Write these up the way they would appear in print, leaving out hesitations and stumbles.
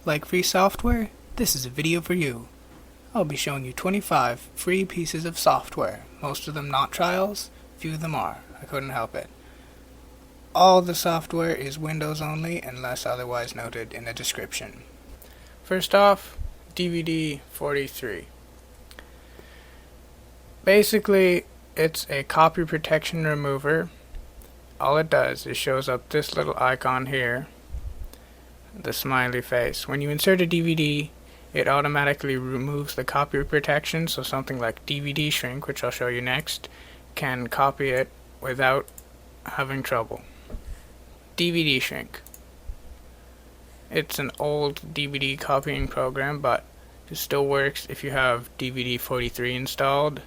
Like free software? This is a video for you. I'll be showing you 25 free pieces of software. Most of them not trials, few of them are. I couldn't help it. All the software is Windows only unless otherwise noted in the description. First off, DVD 43. Basically, it's a copy protection remover. All it does is shows up this little icon here, the smiley face. When you insert a DVD, it automatically removes the copy protection, so something like DVD shrink, which I'll show you next, can copy it without having trouble. DVD shrink. It's an old DVD copying program, but it still works if you have DVD 43 installed.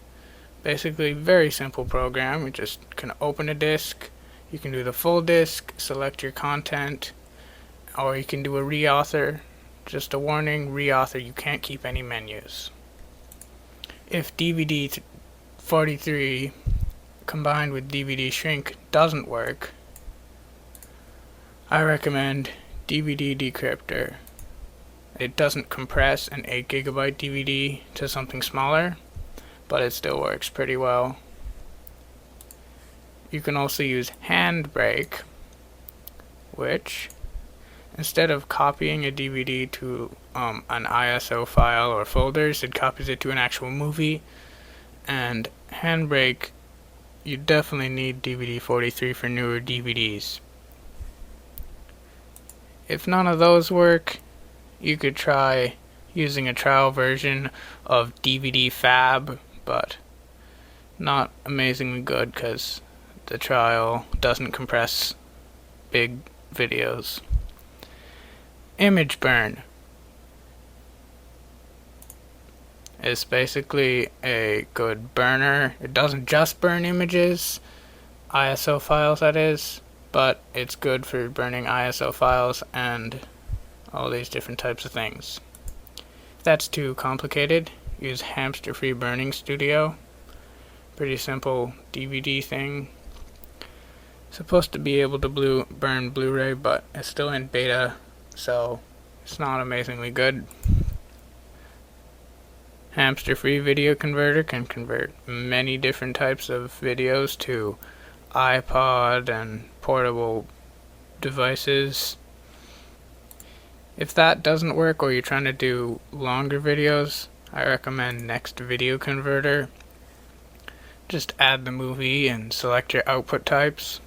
Basically, very simple program. You just can open a disc, you can do the full disc, select your content, or you can do a reauthor. Just a warning, reauthor, you can't keep any menus. If DVD 43 combined with DVD shrink doesn't work, I recommend DVD decryptor. It doesn't compress an 8GB DVD to something smaller, but it still works pretty well. You can also use Handbrake, which, instead of copying a DVD to an ISO file or folders, it copies it to an actual movie. And Handbrake, you definitely need DVD 43 for newer DVDs. If none of those work, you could try using a trial version of DVD Fab, but not amazingly good because the trial doesn't compress big videos. Image burn is basically a good burner. It doesn't just burn images, ISO files that is, but it's good for burning ISO files and all these different types of things. If that's too complicated, use Hamster Free Burning Studio. Pretty simple DVD thing. Supposed to be able to burn Blu-ray, but it's still in beta, so it's not amazingly good. Hamster Free Video Converter can convert many different types of videos to iPod and portable devices. If that doesn't work or you're trying to do longer videos, I recommend Next Video Converter. Just add the movie and select your output types.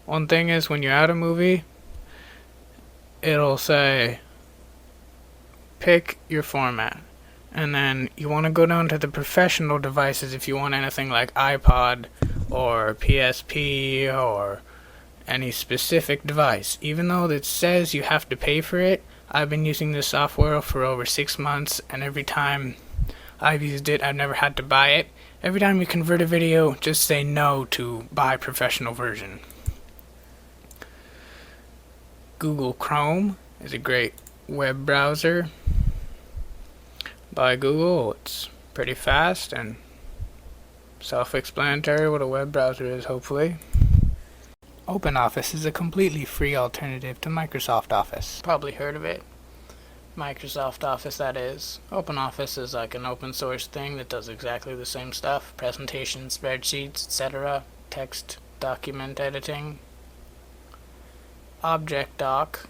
One thing is, when you add a movie, it'll say pick your format, and then you want to go down to the professional devices if you want anything like iPod or PSP or any specific device. Even though it says you have to pay for it, I've been using this software for over 6 months, and every time I've used it, I've never had to buy it. Every time you convert a video, just say no to buy professional version. Google Chrome is a great web browser by Google. It's pretty fast and self-explanatory what a web browser is, hopefully. OpenOffice is a completely free alternative to Microsoft Office. Probably heard of it. Microsoft Office, that is. OpenOffice is like an open source thing that does exactly the same stuff. Presentations, spreadsheets, etc. Text document editing. Object Dock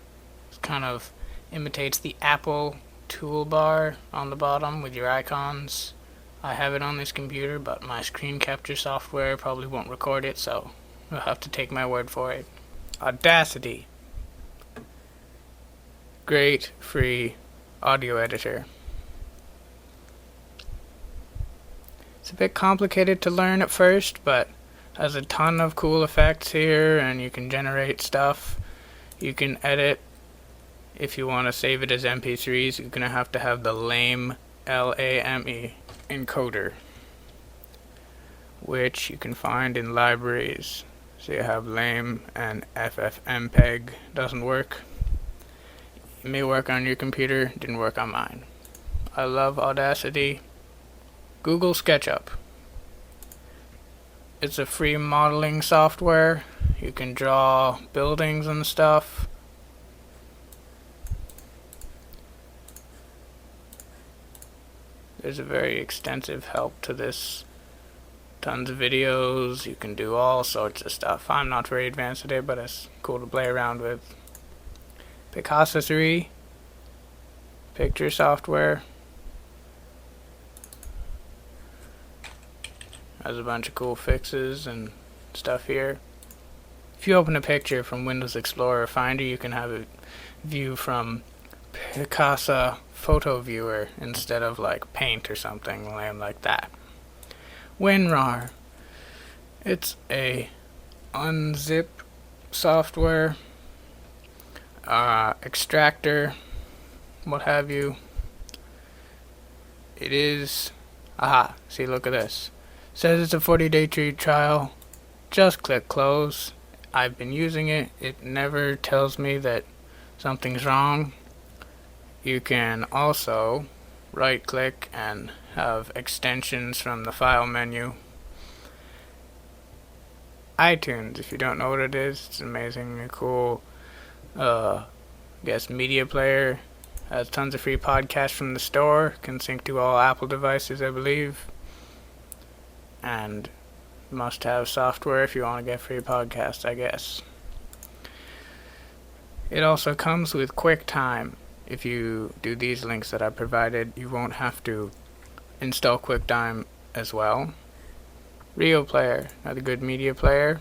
kind of imitates the Apple toolbar on the bottom with your icons. I have it on this computer, but my screen capture software probably won't record it, so you'll have to take my word for it. Audacity. Great free audio editor. It's a bit complicated to learn at first, but has a ton of cool effects here, and you can generate stuff. You can edit. If you want to save it as MP3s, you're going to have the LAME, L-A-M-E, encoder, which you can find in libraries. So you have LAME and FFmpeg. Doesn't work. It may work on your computer, didn't work on mine. I love Audacity. Google SketchUp. It's a free modeling software. You can draw buildings and stuff. There's a very extensive help to this. Tons of videos, you can do all sorts of stuff. I'm not very advanced today, but it's cool to play around with. Picasso 3, picture software. Has a bunch of cool fixes and stuff here. If you open a picture from Windows Explorer Finder, you can have it view from Picasso Photo Viewer instead of like Paint or something lame like that. WinRAR. It's a unzip software, extractor, what have you. It is, see, look at this. Says it's a 40-day free trial. Just click close. I've been using it. It never tells me that something's wrong. You can also right click and have extensions from the file menu. iTunes, if you don't know what it is, it's amazingly cool. Media player. Has tons of free podcasts from the store. Can sync to all Apple devices, I believe. And must have software if you want to get free podcasts, I guess. It also comes with QuickTime. If you do these links that I provided, you won't have to install QuickTime as well. Real Player, another good media player.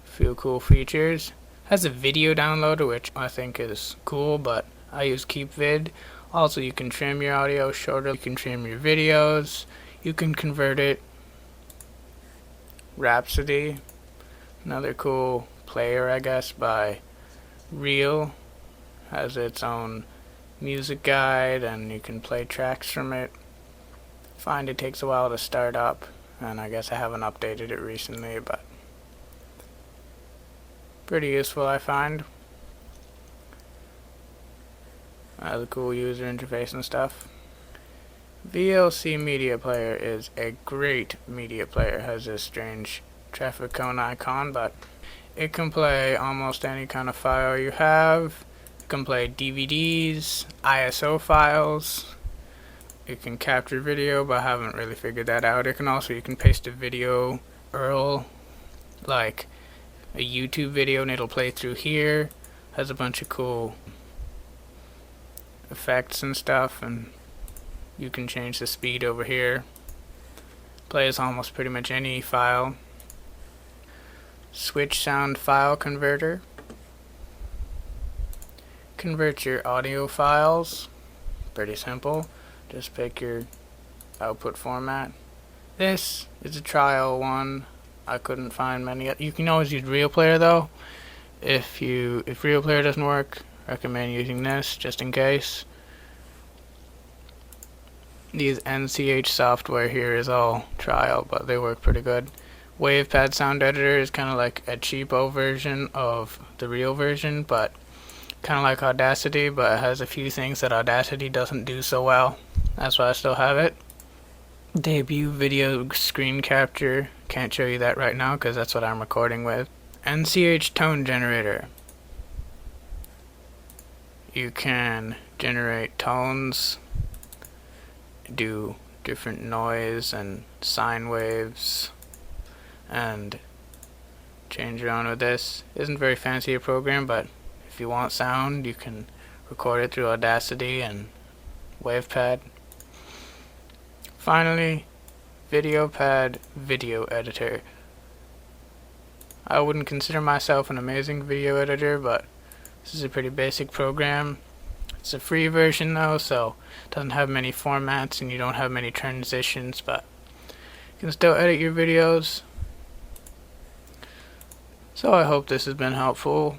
Few cool features. Has a video downloader, which I think is cool, but I use KeepVid. Also, you can trim your audio shorter. You can trim your videos. You can convert it. Rhapsody, another cool player, I guess, by Real. Has its own music guide, and you can play tracks from it. Find it takes a while to start up, and I guess I haven't updated it recently, but pretty useful, I find. Has a cool user interface and stuff. VLC Media Player is a great media player. Has this strange traffic cone icon, but it can play almost any kind of file you have. It can play DVDs, ISO files. It can capture video, but I haven't really figured that out. You can paste a video URL, like a YouTube video, and it'll play through here. Has a bunch of cool effects and stuff, and you can change the speed over here. Plays almost pretty much any file. Switch sound file converter. Convert your audio files. Pretty simple. Just pick your output format. This is a trial one. I couldn't find many. You can always use Real Player though. If Real Player doesn't work, I recommend using this just in case. These NCH software here is all trial, but they work pretty good. WavePad sound editor is kind of like a cheapo version of the real version, but kind of like Audacity, but it has a few things that Audacity doesn't do so well. That's why I still have it. Debut video screen capture. Can't show you that right now because that's what I'm recording with. NCH tone generator. You can generate tones, do different noise and sine waves, and change around with this. Isn't very fancy a program, but if you want sound, you can record it through Audacity and WavePad. Finally, VideoPad video editor. I wouldn't consider myself an amazing video editor, but this is a pretty basic program. It's a free version though, so it doesn't have many formats and you don't have many transitions, but you can still edit your videos. So I hope this has been helpful.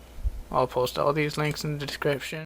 I'll post all these links in the description.